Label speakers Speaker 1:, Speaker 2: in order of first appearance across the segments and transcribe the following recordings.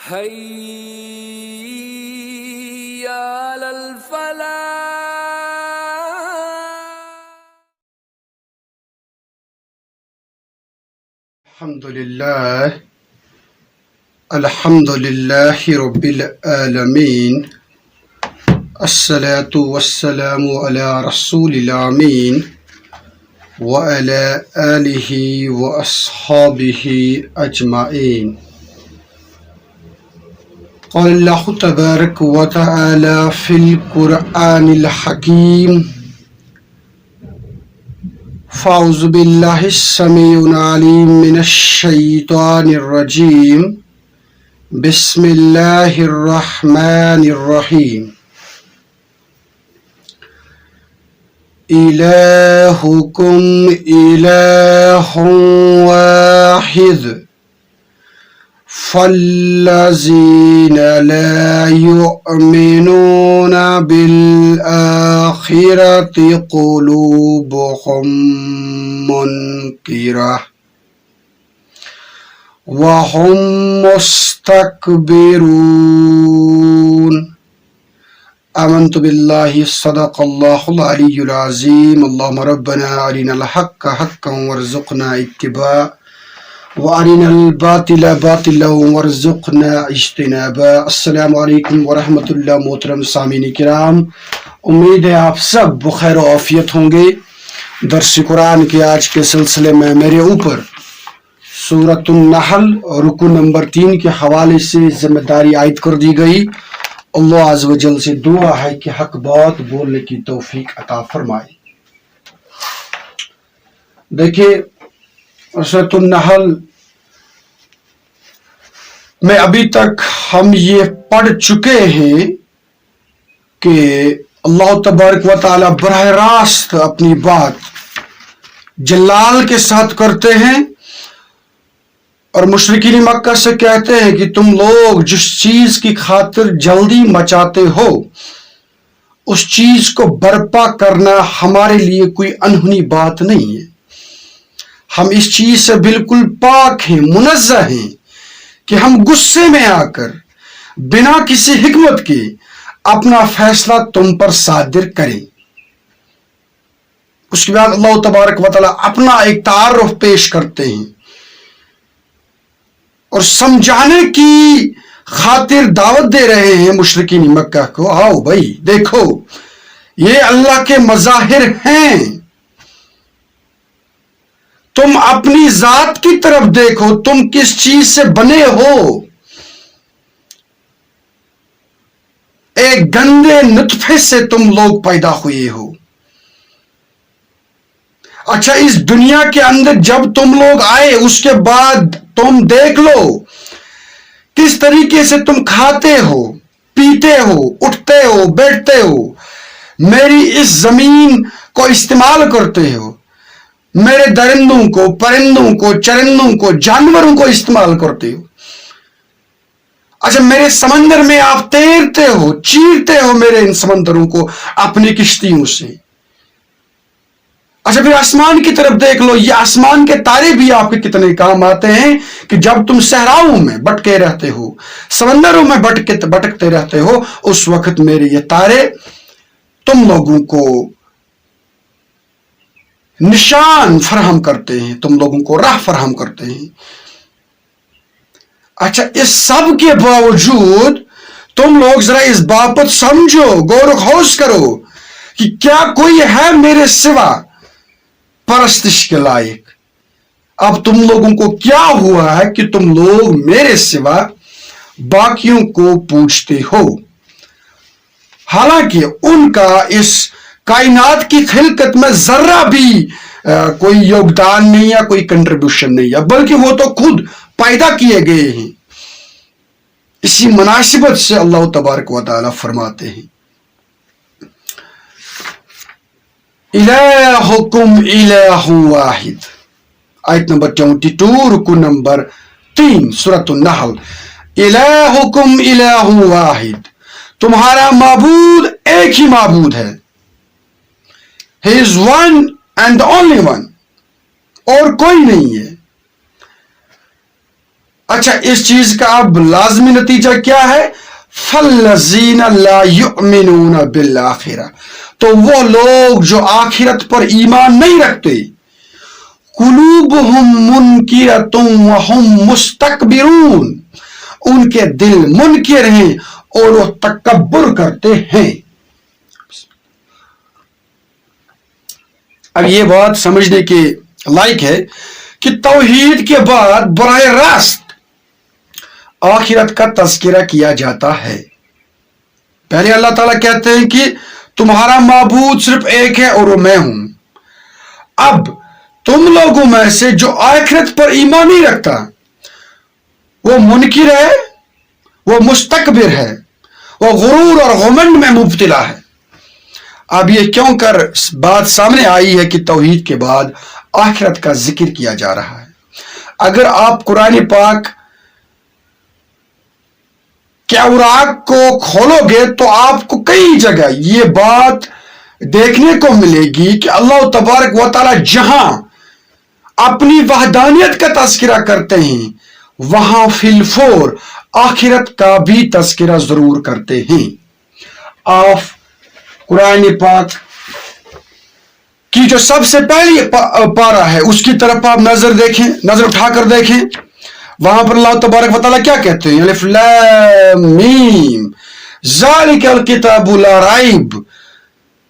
Speaker 1: حي على الفلاح.
Speaker 2: الحمد لله رب العالمين، الصلاة والسلام على رسول الأمين وعلى آله وأصحابه أجمعين. قال الله تبارك وتعالى في القرآن الحكيم: فأعوذ بالله السميع العليم من الشيطان الرجيم، بسم الله الرحمن الرحيم. إلهكم إله واحد فالذين لا يؤمنون بالآخرة قلوبهم منكرة وهم مستكبرون. آمنت بالله صدق الله العلي العظيم. اللهم ربنا أرنا الحق حقا وارزقنا اتباعه وارنا الباطل باطلا وارزقنا اجتنابا. السلام علیکم ورحمۃ اللہ. محترم سامعین کرام، امید ہے آپ سب بخیر و عافیت ہوں گے. درس قرآن کے آج کے سلسلے میں میرے اوپر سورۃ النحل رکوع نمبر 3 کے حوالے سے ذمہ داری عائد کر دی گئی. اللہ عز و جل سے دعا ہے کہ حق بات بولنے کی توفیق عطا فرمائے. دیکھیے، سورۃ النحل میں ابھی تک ہم یہ پڑھ چکے ہیں کہ اللہ تبارک و تعالی براہ راست اپنی بات جلال کے ساتھ کرتے ہیں اور مشرکین مکہ سے کہتے ہیں کہ تم لوگ جس چیز کی خاطر جلدی مچاتے ہو اس چیز کو برپا کرنا ہمارے لیے کوئی انہونی بات نہیں ہے. ہم اس چیز سے بالکل پاک ہیں، منزہ ہیں کہ ہم غصے میں آ کر بنا کسی حکمت کے اپنا فیصلہ تم پر صادر کریں. اس کے بعد اللہ تبارک و تعالی اپنا ایک تعارف پیش کرتے ہیں اور سمجھانے کی خاطر دعوت دے رہے ہیں مشرکین مکہ کو. آؤ بھائی دیکھو، یہ اللہ کے مظاہر ہیں. تم اپنی ذات کی طرف دیکھو، تم کس چیز سے بنے ہو. ایک گندے نطفے سے تم لوگ پیدا ہوئے ہو. اچھا، اس دنیا کے اندر جب تم لوگ آئے اس کے بعد تم دیکھ لو کس طریقے سے تم کھاتے ہو، پیتے ہو، اٹھتے ہو، بیٹھتے ہو، میری اس زمین کو استعمال کرتے ہو، میرے درندوں کو، پرندوں کو، چرندوں کو، جانوروں کو استعمال کرتے ہو. اچھا، میرے سمندر میں آپ تیرتے ہو، چیرتے ہو میرے ان سمندروں کو اپنی کشتیوں سے. اچھا، پھر آسمان کی طرف دیکھ لو، یہ آسمان کے تارے بھی آپ کے کتنے کام آتے ہیں کہ جب تم صحراؤں میں بھٹکے رہتے ہو، سمندروں میں بھٹکتے رہتے ہو، اس وقت میرے یہ تارے تم لوگوں کو نشان فراہم کرتے ہیں، تم لوگوں کو راہ فراہم کرتے ہیں. اچھا، اس سب کے باوجود تم لوگ ذرا اس بابت سمجھو، غور و خوض کرو کہ کیا کوئی ہے میرے سوا پرستش کے لائق. اب تم لوگوں کو کیا ہوا ہے کہ تم لوگ میرے سوا باقیوں کو پوچھتے ہو، حالانکہ ان کا اس کائنات کی خلقت میں ذرہ بھی کوئی یوگدان نہیں ہے، کوئی کنٹریبیوشن نہیں ہے، بلکہ وہ تو خود پیدا کیے گئے ہیں. اسی مناسبت سے اللہ تبارک و تعالی فرماتے ہیں: الہکم الہ واحد. آیت نمبر 22 رکو نمبر 3 سورۃ النحل. الہکم الہ واحد، تمہارا معبود ایک ہی معبود ہے. He is one and the only one، اور کوئی نہیں ہے. اچھا اس چیز کا اب لازمی نتیجہ کیا ہے؟ فَالَّذِينَ لَا يُؤْمِنُونَ بِالْآخِرَةِ، تو وہ لوگ جو آخرت پر ایمان نہیں رکھتے، قُلُوبُهُم مُنْكِرَةٌ وَهُمْ مُسْتَكْبِرُونَ، ان کے دل منکر ہیں اور وہ تکبر کرتے ہیں۔ اب یہ بات سمجھنے کے لائق ہے کہ توحید کے بعد براہ راست آخرت کا تذکرہ کیا جاتا ہے۔ پہلے اللہ تعالیٰ کہتے ہیں کہ تمہارا معبود صرف ایک ہے اور وہ میں ہوں۔ اب تم لوگوں میں سے جو آخرت پر ایمان نہیں رکھتا وہ منکر ہے، وہ مستکبر ہے، وہ غرور اور غمنڈ میں مبتلا ہے۔ اب یہ کیوں کر بات سامنے آئی ہے کہ توحید کے بعد آخرت کا ذکر کیا جا رہا ہے؟ اگر آپ قرآن پاک کے اوراق کو کھولو گے تو آپ کو کئی جگہ یہ بات دیکھنے کو ملے گی کہ اللہ تبارک و تعالی جہاں اپنی وحدانیت کا تذکرہ کرتے ہیں وہاں فی الفور آخرت کا بھی تذکرہ ضرور کرتے ہیں۔ آپ قرآن پاک کی جو سب سے پہلی پارہ ہے اس کی طرف آپ نظر اٹھا کر دیکھیں، وہاں پر اللہ تبارک و تعالیٰ کیا کہتے ہیں؟ الف لام میم ذالک الکتاب لا ریب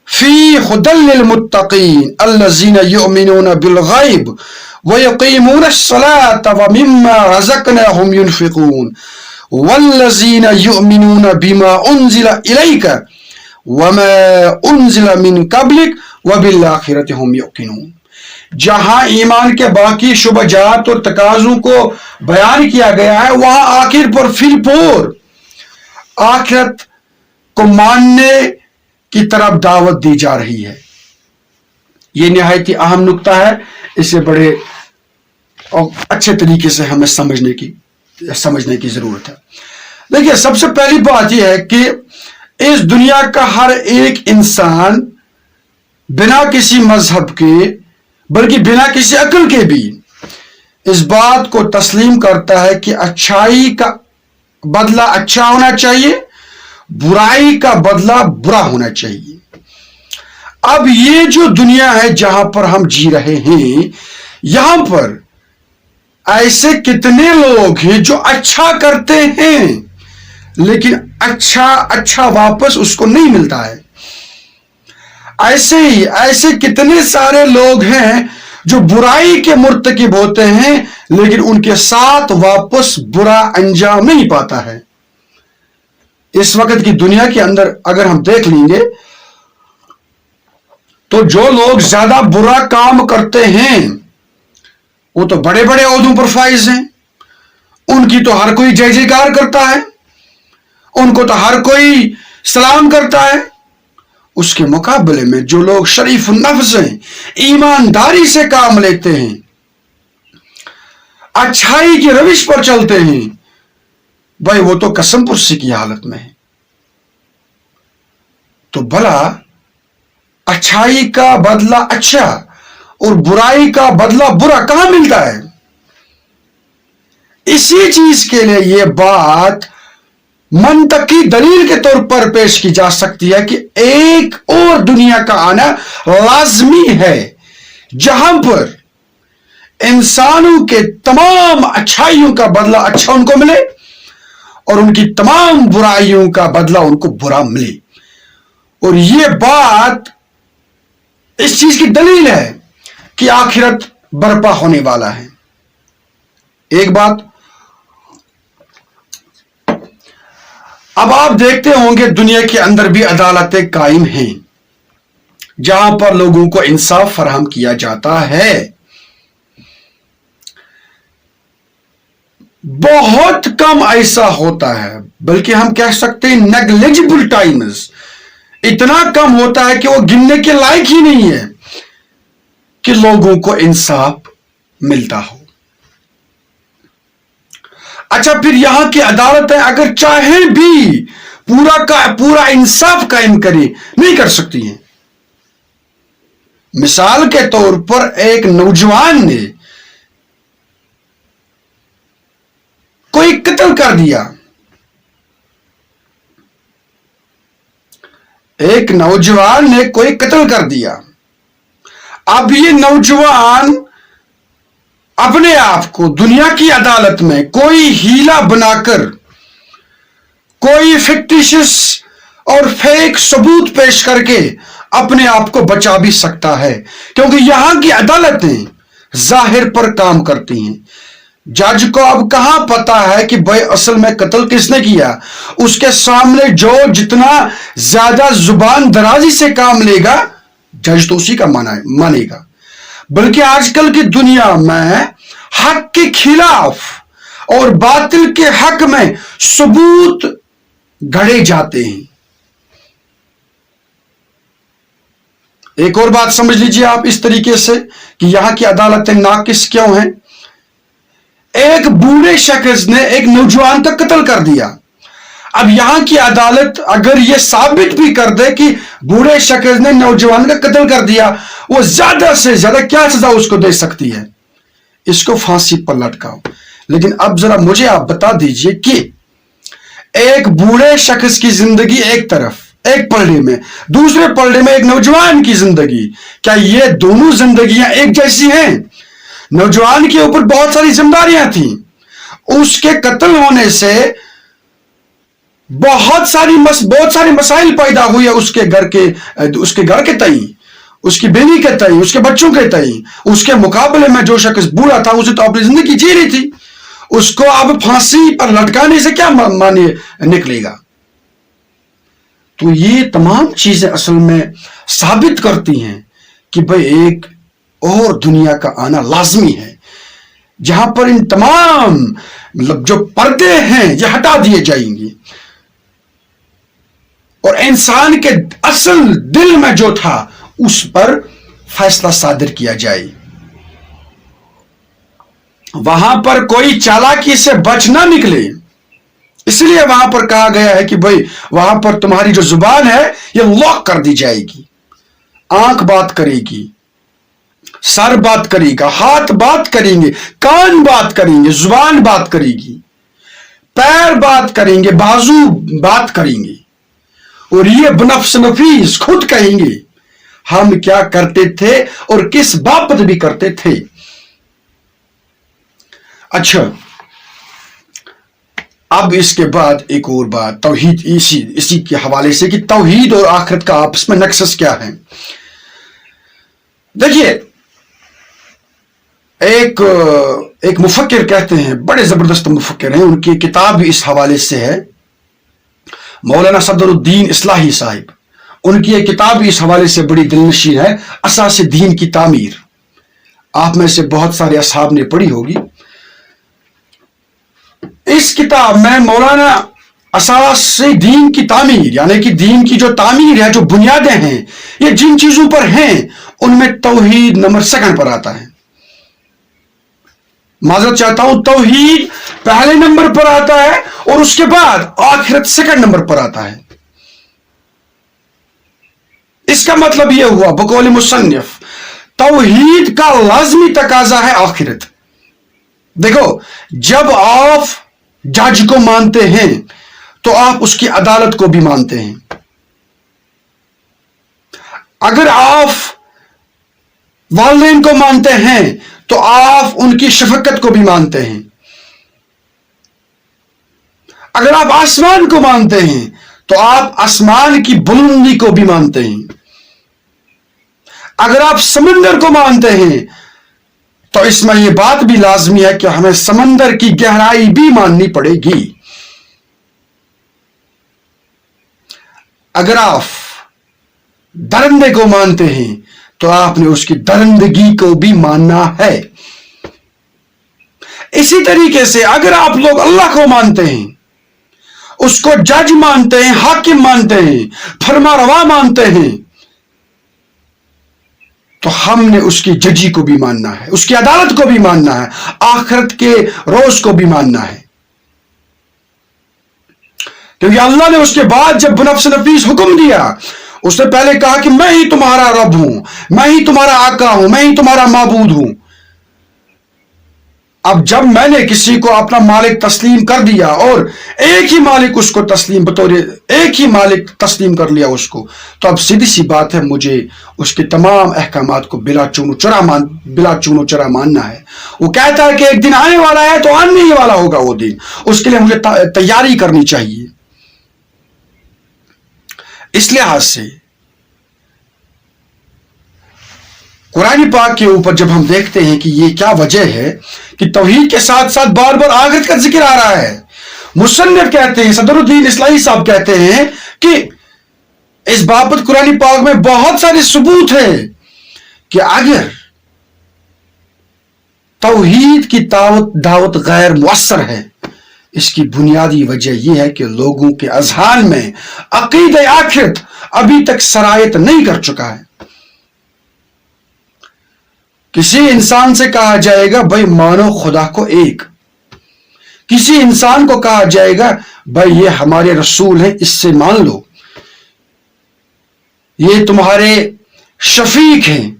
Speaker 2: فی ھدی للمتقین الذین یؤمنون بالغیب ویقیمون الصلاة ومما رزقناہم ینفقون والذین یؤمنون بما انزل الیک وما انزل من قبلک وبالآخرۃ ھم یوقنون۔ جہاں ایمان کے باقی شعبہ جات اور تقاضوں کو بیان کیا گیا ہے وہاں آخر پر فی الفور آخرت کو ماننے کی طرف دعوت دی جا رہی ہے۔ یہ نہایت ہی اہم نقطہ ہے، اسے بڑے اور اچھے طریقے سے ہمیں سمجھنے کی ضرورت ہے۔ دیکھیے سب سے پہلی بات یہ ہے کہ اس دنیا کا ہر ایک انسان بنا کسی مذہب کے بلکہ بنا کسی عقل کے بھی اس بات کو تسلیم کرتا ہے کہ اچھائی کا بدلہ اچھا ہونا چاہیے، برائی کا بدلہ برا ہونا چاہیے۔ اب یہ جو دنیا ہے جہاں پر ہم جی رہے ہیں یہاں پر ایسے کتنے لوگ ہیں جو اچھا کرتے ہیں لیکن اچھا واپس اس کو نہیں ملتا ہے۔ ایسے کتنے سارے لوگ ہیں جو برائی کے مرتکب ہوتے ہیں لیکن ان کے ساتھ واپس برا انجام نہیں پاتا ہے۔ اس وقت کی دنیا کے اندر اگر ہم دیکھ لیں گے تو جو لوگ زیادہ برا کام کرتے ہیں وہ تو بڑے بڑے عہدوں پر فائز ہیں، ان کی تو ہر کوئی جے جےکار کرتا ہے، ان کو تو ہر کوئی سلام کرتا ہے۔ اس کے مقابلے میں جو لوگ شریف النفس ہیں، ایمانداری سے کام لیتے ہیں، اچھائی کی روش پر چلتے ہیں، بھائی وہ تو قسم پرسی کی حالت میں ہے۔ تو بھلا اچھائی کا بدلہ اچھا اور برائی کا بدلہ برا کہاں ملتا ہے؟ اسی چیز کے لیے یہ بات منطقی دلیل کے طور پر پیش کی جا سکتی ہے کہ ایک اور دنیا کا آنا لازمی ہے جہاں پر انسانوں کے تمام اچھائیوں کا بدلہ اچھا ان کو ملے اور ان کی تمام برائیوں کا بدلہ ان کو برا ملے۔ اور یہ بات اس چیز کی دلیل ہے کہ آخرت برپا ہونے والا ہے۔ ایک بات اب آپ دیکھتے ہوں گے دنیا کے اندر بھی عدالتیں قائم ہیں جہاں پر لوگوں کو انصاف فراہم کیا جاتا ہے۔ بہت کم ایسا ہوتا ہے، بلکہ ہم کہہ سکتے ہیں نیگلیجبل ٹائمز، اتنا کم ہوتا ہے کہ وہ گننے کے لائق ہی نہیں ہے کہ لوگوں کو انصاف ملتا ہو۔ اچھا پھر یہاں کی عدالتیں اگر چاہیں بھی پورا کا پورا انصاف قائم کریں نہیں کر سکتی ہیں۔ مثال کے طور پر ایک نوجوان نے کوئی قتل کر دیا. ایک نوجوان نے کوئی قتل کر دیا. اب یہ نوجوان اپنے آپ کو دنیا کی عدالت میں کوئی ہیلا بنا کر کوئی فکٹیشس اور فیک ثبوت پیش کر کے اپنے آپ کو بچا بھی سکتا ہے, کیونکہ یہاں کی عدالتیں ظاہر پر کام کرتی ہیں. جج کو اب کہاں پتا ہے کہ بھائی اصل میں قتل کس نے کیا. اس کے سامنے جو جتنا زیادہ زبان درازی سے کام لے گا جج تو اسی کا مانے گا. بلکہ آج کل کی دنیا میں حق کے خلاف اور باطل کے حق میں ثبوت گھڑے جاتے ہیں. ایک اور بات سمجھ لیجیے آپ اس طریقے سے کہ یہاں کی عدالتیں ناقص کیوں ہیں. ایک بوڑھے شخص نے ایک نوجوان کا قتل کر دیا. اب یہاں کی عدالت اگر یہ ثابت بھی کر دے کہ بوڑھے شخص نے نوجوان کا قتل کر دیا, وہ زیادہ سے زیادہ کیا سزا اس کو دے سکتی ہے؟ اس کو پھانسی پر لٹکاؤ. لیکن اب ذرا مجھے آپ بتا دیجئے کہ ایک بوڑھے شخص کی زندگی ایک طرف ایک پلڑے میں, دوسرے پلڑے میں ایک نوجوان کی زندگی, کیا یہ دونوں زندگیاں ایک جیسی ہیں؟ نوجوان کے اوپر بہت ساری ذمہ داریاں تھیں. اس کے قتل ہونے سے بہت ساری مسائل پیدا ہوئی اس کے گھر کے تئیں, اس کی بیوی کے تئیں, اس کے بچوں کے تئیں. اس کے مقابلے میں جو شخص بوڑھا تھا اسے تو اپنی زندگی جی رہی تھی, اس کو اب پھانسی پر لٹکانے سے کیا معنی نکلے گا؟ تو یہ تمام چیزیں اصل میں ثابت کرتی ہیں کہ بھئی ایک اور دنیا کا آنا لازمی ہے جہاں پر ان تمام جو پردے ہیں یہ ہٹا دیے جائیں گے اور انسان کے اصل دل میں جو تھا اس پر فیصلہ صادر کیا جائے. وہاں پر کوئی چالاکی سے بچ نہ نکلے, اس لیے وہاں پر کہا گیا ہے کہ بھئی وہاں پر تمہاری جو زبان ہے یہ لاک کر دی جائے گی. آنکھ بات کرے گی, سر بات کرے گا, ہاتھ بات کریں گے, کان بات کریں گے, زبان بات کرے گی, پیر بات کریں گے, بازو بات کریں گے, اور یہ بنفس نفیس خود کہیں گے ہم کیا کرتے تھے اور کس بابت بھی کرتے تھے. اچھا, اب اس کے بعد ایک اور بات توحید, اسی کے حوالے سے کہ توحید اور آخرت کا آپس میں نکسس کیا ہے. دیکھیے, ایک مفکر کہتے ہیں, بڑے زبردست مفکر ہیں, ان کی کتاب بھی اس حوالے سے ہے, مولانا صدر الدین اصلاحی صاحب. ان کی ایک کتاب بھی اس حوالے سے بڑی دلنشین ہے, اساس دین کی تعمیر. آپ میں سے بہت سارے اصحاب نے پڑھی ہوگی. اس کتاب میں مولانا اساس دین کی تعمیر یعنی کہ دین کی جو تعمیر ہے, جو بنیادیں ہیں, یہ جن چیزوں پر ہیں ان میں توحید نمبر 2 پر آتا ہے. معذرت چاہتا ہوں, توحید پہلے نمبر پر آتا ہے اور اس کے بعد آخرت 2 نمبر پر آتا ہے. اس کا مطلب یہ ہوا بقول مصنف, توحید کا لازمی تقاضا ہے آخرت. دیکھو, جب آپ جج کو مانتے ہیں تو آپ اس کی عدالت کو بھی مانتے ہیں. اگر آپ والدین کو مانتے ہیں تو آپ ان کی شفقت کو بھی مانتے ہیں. اگر آپ آسمان کو مانتے ہیں تو آپ آسمان کی بلندی کو بھی مانتے ہیں. اگر آپ سمندر کو مانتے ہیں تو اس میں یہ بات بھی لازمی ہے کہ ہمیں سمندر کی گہرائی بھی ماننی پڑے گی. اگر آپ درندے کو مانتے ہیں تو آپ نے اس کی درندگی کو بھی ماننا ہے. اسی طریقے سے اگر آپ لوگ اللہ کو مانتے ہیں, اس کو جج مانتے ہیں, حاکم مانتے ہیں, فرما روا مانتے ہیں, تو ہم نے اس کی ججی کو بھی ماننا ہے, اس کی عدالت کو بھی ماننا ہے, آخرت کے روز کو بھی ماننا ہے. کیونکہ اللہ نے اس کے بعد جب بنفس نفیس حکم دیا, اس نے پہلے کہا کہ میں ہی تمہارا رب ہوں, میں ہی تمہارا آقا ہوں, میں ہی تمہارا معبود ہوں. اب جب میں نے کسی کو اپنا مالک تسلیم کر دیا اور ایک ہی مالک اس کو تسلیم بطور ایک ہی مالک تسلیم کر لیا اس کو، تو اب سیدھی سی بات ہے مجھے اس کے تمام احکامات کو بلا چون و چرا ماننا ہے۔ وہ کہتا ہے کہ ایک دن آنے والا ہے تو آنے ہی والا ہوگا وہ دن، اس کے لیے مجھے تیاری کرنی چاہیے۔ اس لحاظ سے قرآن پاک کے اوپر جب ہم دیکھتے ہیں کہ یہ کیا وجہ ہے کہ توحید کے ساتھ ساتھ بار بار آخرت کا ذکر آ رہا ہے، مصنف کہتے ہیں، صدر الدین اصلاحی صاحب کہتے ہیں کہ اس بابت قرآن پاک میں بہت سارے ثبوت ہیں کہ اگر توحید کی دعوت غیر مؤثر ہے، اس کی بنیادی وجہ یہ ہے کہ لوگوں کے اذہان میں عقیدہ آخرت ابھی تک سرایت نہیں کر چکا ہے۔ کسی انسان سے کہا جائے گا بھائی مانو خدا کو ایک، کسی انسان کو کہا جائے گا بھائی یہ ہمارے رسول ہیں اس سے مان لو، یہ تمہارے شفیق ہیں۔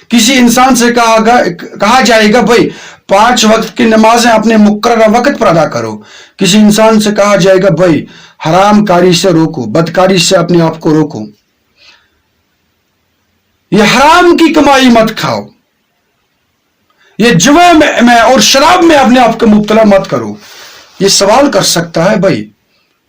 Speaker 2: کسی انسان سے کہا جائے گا بھائی 5 وقت کی نمازیں اپنے مقررہ وقت پر ادا کرو۔ کسی انسان سے کہا جائے گا بھائی حرام کاری سے روکو، بدکاری سے اپنے آپ کو روکو، یہ حرام کی کمائی مت کھاؤ، یہ جوا میں اور شراب میں اپنے آپ کو مبتلا مت کرو۔ یہ سوال کر سکتا ہے بھائی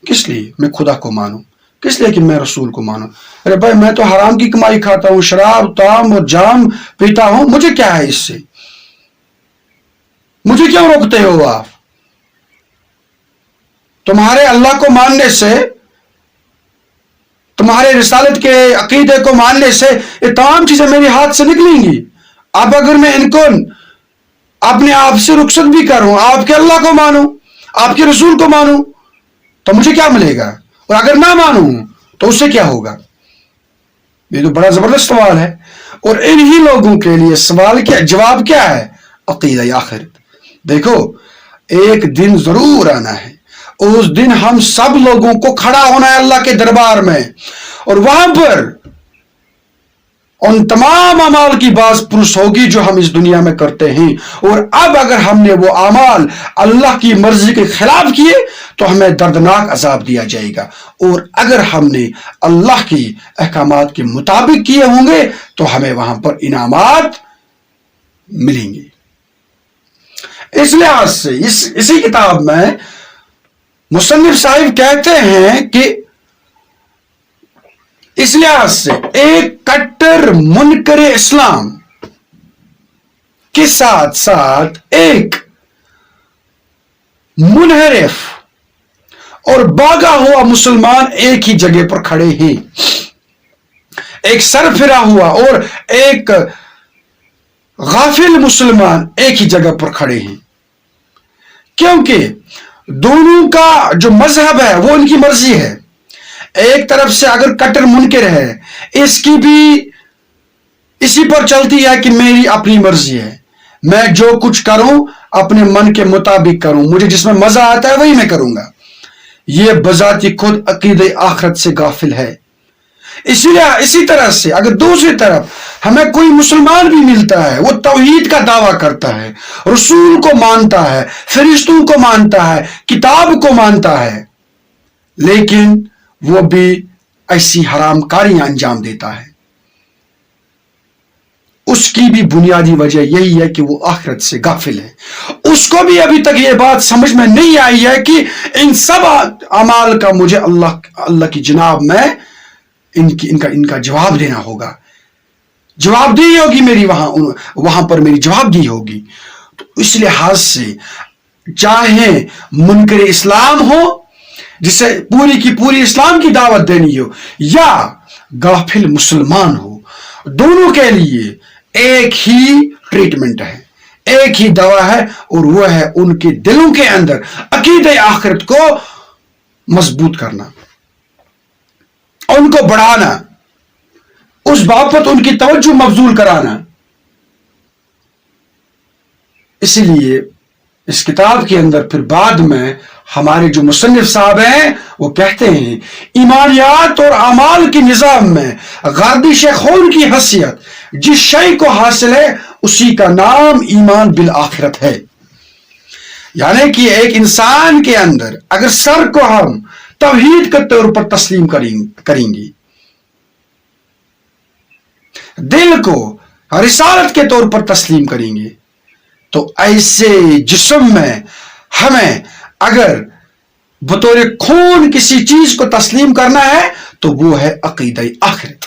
Speaker 2: کس لیے میں خدا کو مانوں، کس لیے کہ میں رسول کو مانوں؟ ارے بھائی میں تو حرام کی کمائی کھاتا ہوں، شراب تام اور جام پیتا ہوں، مجھے کیا ہے اس سے؟ مجھے کیوں روکتے ہو آپ؟ تمہارے اللہ کو ماننے سے، تمہارے رسالت کے عقیدے کو ماننے سے یہ تمام چیزیں میرے ہاتھ سے نکلیں گی۔ اب اگر میں ان کو اپنے آپ سے رخصت بھی کروں، آپ کے اللہ کو مانوں، آپ کے رسول کو مانوں، تو مجھے کیا ملے گا؟ اور اگر نہ مانوں تو اس سے کیا ہوگا؟ یہ تو بڑا زبردست سوال ہے، اور انہی لوگوں کے لیے سوال کیا جواب کیا ہے؟ عقیدہ آخرت۔ دیکھو ایک دن ضرور آنا ہے، اس دن ہم سب لوگوں کو کھڑا ہونا ہے اللہ کے دربار میں، اور وہاں پر ان تمام اعمال کی باز پرس ہوگی جو ہم اس دنیا میں کرتے ہیں، اور اب اگر ہم نے وہ اعمال اللہ کی مرضی کے خلاف کیے تو ہمیں دردناک عذاب دیا جائے گا، اور اگر ہم نے اللہ کی احکامات کے مطابق کیے ہوں گے تو ہمیں وہاں پر انعامات ملیں گے۔ اس لحاظ سے اسی کتاب میں مصنف صاحب کہتے ہیں کہ اس لحاظ سے ایک کٹر منکر اسلام کے ساتھ ساتھ ایک منحرف اور باغا ہوا مسلمان ایک ہی جگہ پر کھڑے ہیں، ایک سرفرا ہوا اور ایک غافل مسلمان ایک ہی جگہ پر کھڑے ہیں، کیونکہ دونوں کا جو مذہب ہے وہ ان کی مرضی ہے۔ ایک طرف سے اگر کٹر منکر ہے، اس کی بھی اسی پر چلتی ہے کہ میری اپنی مرضی ہے، میں جو کچھ کروں اپنے من کے مطابق کروں، مجھے جس میں مزہ آتا ہے وہی میں کروں گا، یہ بذات خود عقیدہ آخرت سے غافل ہے۔ اسی طرح سے اگر دوسری طرف ہمیں کوئی مسلمان بھی ملتا ہے، وہ توحید کا دعویٰ کرتا ہے، رسول کو مانتا ہے، فرشتوں کو مانتا ہے، کتاب کو مانتا ہے، لیکن وہ بھی ایسی حرام کاریاں انجام دیتا ہے، اس کی بھی بنیادی وجہ یہی ہے کہ وہ آخرت سے غافل ہے۔ اس کو بھی ابھی تک یہ بات سمجھ میں نہیں آئی ہے کہ ان سب اعمال کا مجھے اللہ کی جناب میں ان کا جواب دینا ہوگا، جواب دی ہوگی میری وہاں پر میری جواب دی ہوگی۔ تو اس لحاظ سے چاہے منکر اسلام ہو جسے پوری کی پوری اسلام کی دعوت دینی ہو، یا غافل مسلمان ہو، دونوں کے لیے ایک ہی ٹریٹمنٹ ہے، ایک ہی دوا ہے، اور وہ ہے ان کے دلوں کے اندر عقیدہ آخرت کو مضبوط کرنا، ان کو بڑھانا، اس بابت ان کی توجہ مبذول کرانا۔ اسی لیے اس کتاب کے اندر پھر بعد میں ہمارے جو مصنف صاحب ہیں وہ کہتے ہیں ایمانیات اور اعمال کے نظام میں غربی شیخوں کی حیثیت جس شے کو حاصل ہے اسی کا نام ایمان بالآخرت ہے۔ یعنی کہ ایک انسان کے اندر اگر سر کو ہم توحید کے طور پر تسلیم کریں گے، دل کو رسالت کے طور پر تسلیم کریں گے، تو ایسے جسم میں ہمیں اگر بطور خون کسی چیز کو تسلیم کرنا ہے تو وہ ہے عقیدہ آخرت۔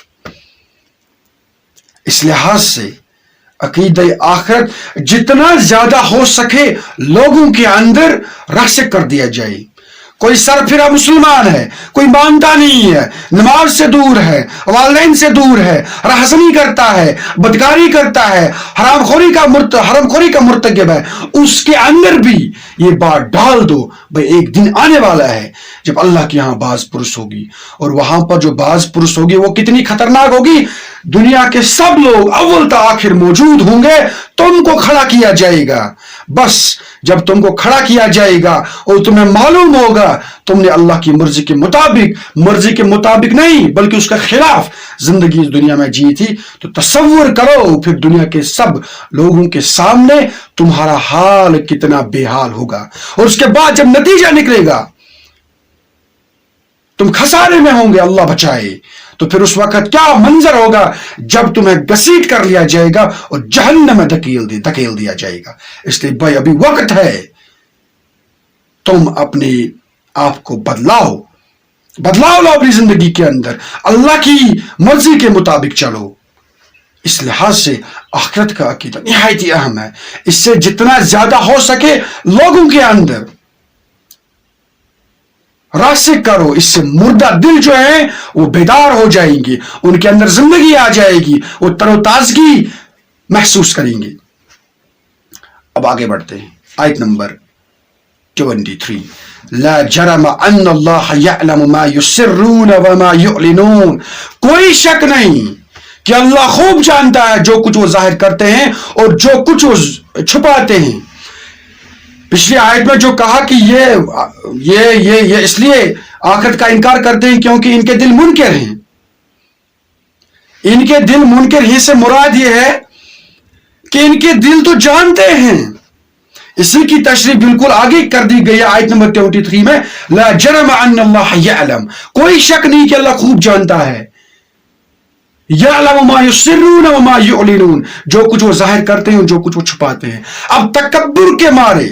Speaker 2: اس لحاظ سے عقیدہ آخرت جتنا زیادہ ہو سکے لوگوں کے اندر راسخ کر دیا جائے۔ کوئی سرفرا مسلمان ہے، کوئی مانتا نہیں ہے، نماز سے دور ہے، والدین سے دور ہے، رہزنی کرتا ہے، بدکاری کرتا ہے، حرام خوری کا مرتکب ہے، اس کے اندر بھی یہ بات ڈال دو بھائی ایک دن آنے والا ہے جب اللہ کے یہاں باز پرس ہوگی، اور وہاں پر جو باز پرس ہوگی وہ کتنی خطرناک ہوگی۔ دنیا کے سب لوگ اول تا آخر موجود ہوں گے، تم کو کھڑا کیا جائے گا۔ بس جب تم کو کھڑا کیا جائے گا اور تمہیں معلوم ہوگا تم نے اللہ کی مرضی کے مطابق نہیں بلکہ اس کے خلاف زندگی اس دنیا میں جی تھی، تو تصور کرو پھر دنیا کے سب لوگوں کے سامنے تمہارا حال کتنا بے حال ہوگا، اور اس کے بعد جب نتیجہ نکلے گا تم خسارے میں ہوں گے، اللہ بچائے، تو پھر اس وقت کیا منظر ہوگا جب تمہیں گھسیٹ کر لیا جائے گا اور جہنم میں دھکیل دیا جائے گا۔ اس لیے بھائی ابھی وقت ہے، تم اپنے آپ کو بدلاؤ لو اپنی زندگی کے اندر، اللہ کی مرضی کے مطابق چلو۔ اس لحاظ سے آخرت کا عقیدہ نہایت ہی اہم ہے، اس سے جتنا زیادہ ہو سکے لوگوں کے اندر راسخ کرو، اس سے مردہ دل جو ہے وہ بیدار ہو جائیں گے، ان کے اندر زندگی آ جائے گی، وہ تر و تازگی محسوس کریں گے۔ اب آگے بڑھتے ہیں، آیت نمبر 23، لا جرم ان اللہ یعلم ما یسرون وما یعلنون، کوئی شک نہیں کہ اللہ خوب جانتا ہے جو کچھ وہ ظاہر کرتے ہیں اور جو کچھ وہ چھپاتے ہیں۔ پچھلی آیت میں جو کہا کہ یہ اس لیے آخرت کا انکار کرتے ہیں کیونکہ ان کے دل منکر ہیں۔ ان کے دل منکر ہی سے مراد یہ ہے کہ ان کے دل تو جانتے ہیں۔ اسی کی تشریح بالکل آگے کر دی گئی ہے آیت نمبر 23 میں، لا جرم ان اللہ یعلم، کوئی شک نہیں کہ اللہ خوب جانتا ہے، یعلم ما یسرون وما یعلنون، جو کچھ وہ ظاہر کرتے ہیں جو کچھ وہ چھپاتے ہیں۔ اب تکبر کے مارے،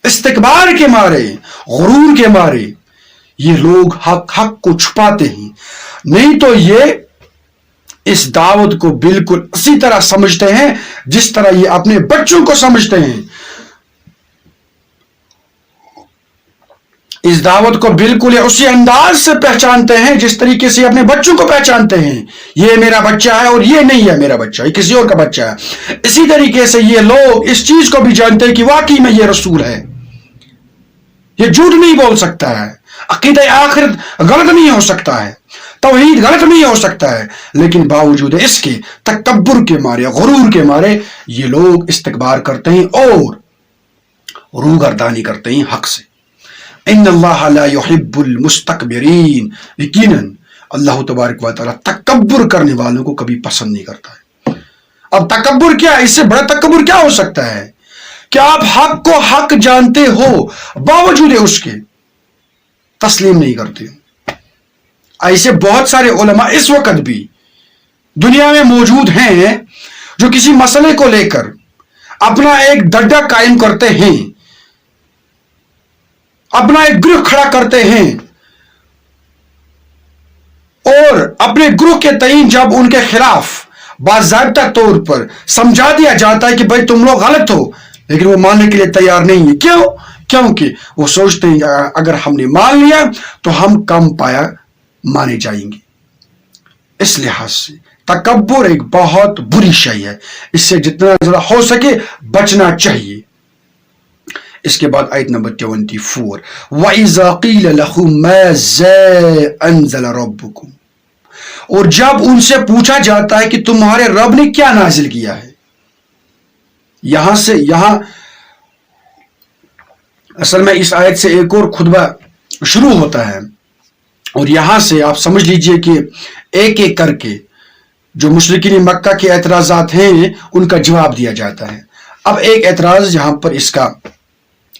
Speaker 2: استکبار کے مارے، غرور کے مارے یہ لوگ حق کو چھپاتے ہیں، نہیں تو یہ اس دعوت کو بالکل اسی طرح سمجھتے ہیں جس طرح یہ اپنے بچوں کو سمجھتے ہیں۔ اس دعوت کو بالکل اسی انداز سے پہچانتے ہیں جس طریقے سے اپنے بچوں کو پہچانتے ہیں، یہ میرا بچہ ہے اور یہ نہیں ہے میرا بچہ، یہ کسی اور کا بچہ ہے۔ اسی طریقے سے یہ لوگ اس چیز کو بھی جانتے ہیں کہ واقعی میں یہ رسول ہے، یہ جھوٹ نہیں بول سکتا ہے، عقیدہ آخرت غلط نہیں ہو سکتا ہے، توحید غلط نہیں ہو سکتا ہے، لیکن باوجود اس کے تکبر کے مارے، غرور کے مارے یہ لوگ استکبار کرتے ہیں اور روگردانی کرتے ہیں حق سے۔ ان اللہ لا يحب المستکبرین، یقیناً اللہ تبارک و تعالیٰ تکبر کرنے والوں کو کبھی پسند نہیں کرتا ہے۔ اب تکبر کیا ہے؟ اس سے بڑا تکبر کیا ہو سکتا ہے کہ آپ حق کو حق جانتے ہو باوجود اس کے تسلیم نہیں کرتے۔ ایسے بہت سارے علماء اس وقت بھی دنیا میں موجود ہیں جو کسی مسئلے کو لے کر اپنا ایک ڈڈا قائم کرتے ہیں، اپنا ایک گروہ کھڑا کرتے ہیں، اور اپنے گروہ کے تئیں جب ان کے خلاف باضابطہ طور پر سمجھا دیا جاتا ہے کہ بھائی تم لوگ غلط ہو، لیکن وہ ماننے کے لیے تیار نہیں ہے۔ کیوں؟ کیونکہ وہ سوچتے ہیں اگر ہم نے مان لیا تو ہم کم پایا مانے جائیں گے۔ اس لحاظ سے تکبر ایک بہت بری شے ہے، اس سے جتنا زیادہ ہو سکے بچنا چاہیے۔ اس کے بعد آیت نمبر 24، وَإِذَا قِيلَ لَهُمْ مَاذَا أَنزَلَ رَبُّكُمْ، اور جب ان سے پوچھا جاتا ہے کہ تمہارے رب نے کیا نازل کیا ہے۔ یہاں اصل میں اس آیت سے ایک اور خطبہ شروع ہوتا ہے، اور یہاں سے آپ سمجھ لیجئے کہ ایک ایک کر کے جو مشرکین مکہ کے اعتراضات ہیں ان کا جواب دیا جاتا ہے۔ اب ایک اعتراض یہاں پر اس کا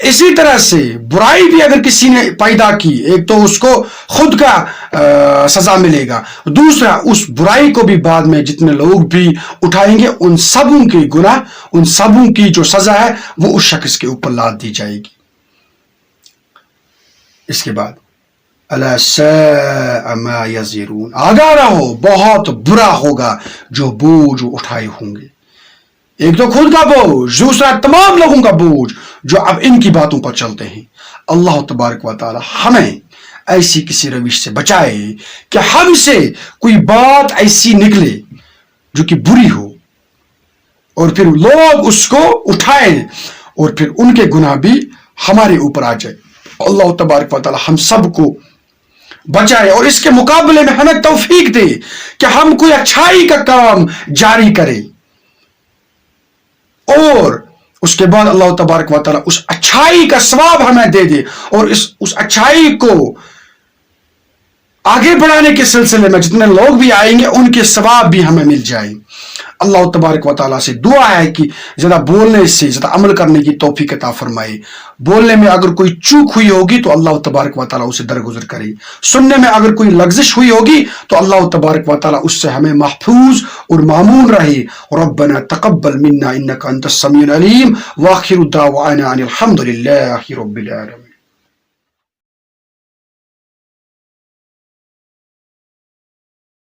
Speaker 2: اسی طرح سے برائی بھی اگر کسی نے پیدا کی، ایک تو اس کو خود کا سزا ملے گا، دوسرا اس برائی کو بھی بعد میں جتنے لوگ بھی اٹھائیں گے ان سبوں کے گناہ، ان سبوں کی جو سزا ہے وہ اس شخص کے اوپر لاد دی جائے گی۔ اس کے بعد الا ساء ما یزرون، آگاہ رہو بہت برا ہوگا جو بوجھ اٹھائے ہوں گے، ایک تو خود کا بوجھ، دوسرا تمام لوگوں کا بوجھ جو اب ان کی باتوں پر چلتے ہیں۔ اللہ تبارک و تعالی ہمیں ایسی کسی روش سے بچائے کہ ہم سے کوئی بات ایسی نکلے جو کہ بری ہو اور پھر لوگ اس کو اٹھائیں اور پھر ان کے گناہ بھی ہمارے اوپر آ جائے۔ اللہ تبارک و تعالی ہم سب کو بچائے اور اس کے مقابلے میں ہمیں توفیق دے کہ ہم کوئی اچھائی کا کام جاری کریں، اور اس کے بعد اللہ تبارک و تعالی اس اچھائی کا ثواب ہمیں دے دے، اور اس اچھائی کو آگے بڑھانے کے سلسلے میں جتنے لوگ بھی آئیں گے ان کے ثواب بھی ہمیں مل جائے۔ اللہ تبارک و تعالیٰ سے دعا ہے کہ زیادہ بولنے سے زیادہ عمل کرنے کی توفیق عطا فرمائے۔ بولنے میں اگر کوئی چوک ہوئی ہوگی تو اللہ تبارک و تعالیٰ اسے درگزر کرے، سننے میں اگر کوئی لغزش ہوئی ہوگی تو اللہ تبارک و تعالیٰ اس سے ہمیں محفوظ اور معمون رہے۔ ربنا تقبل منا انک انت السمیع العلیم، وآخر دعوانا ان الحمد للہ رب العالمین۔